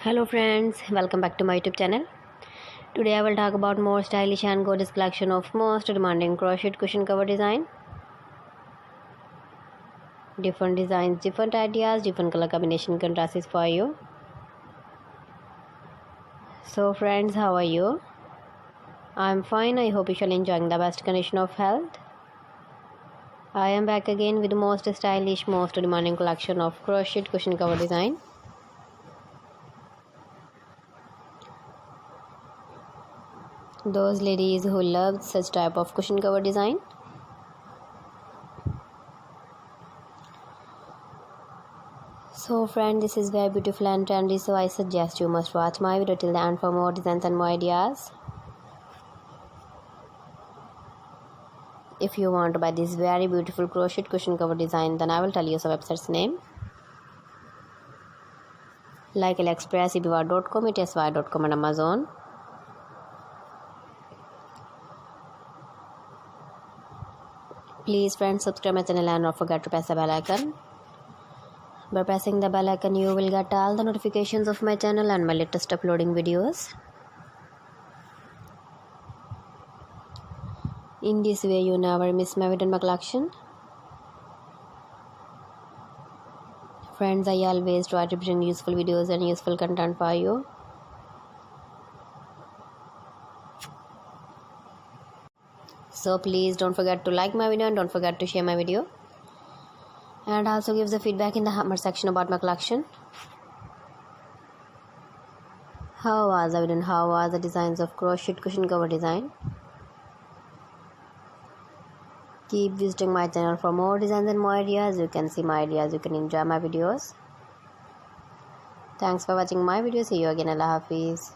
Hello friends, welcome back to my YouTube channel. Today I will talk about more stylish and gorgeous collection of most demanding crochet cushion cover design. Different designs, different ideas, different color combination contrasts for you. So friends, how are you? I'm fine. I hope you shall enjoying the best condition of health. I am back again with the most stylish, most demanding collection of crochet cushion cover design. Those ladies who love such type of cushion cover design. So friend, this is very beautiful and trendy, so I suggest you must watch my video till the end for more designs and more ideas. If you want to buy this very beautiful crochet cushion cover design, then I will tell you some website's name. Like AliExpress, eBay.com, etsy.com and Amazon. Please friends, subscribe my channel and don't forget to press the bell icon. By pressing the bell icon, you will get all the notifications of my channel and my latest uploading videos. In this way, you never miss my video and my collection. Friends, I always try to bring useful videos and useful content for you. So please don't forget to like my video and don't forget to share my video. And also give the feedback in the comment section about my collection. How was the video and how was the designs of crochet cushion cover design? Keep visiting my channel for more designs and more ideas. You can see my ideas, you can enjoy my videos. Thanks for watching my video. See you again. Allah Hafiz.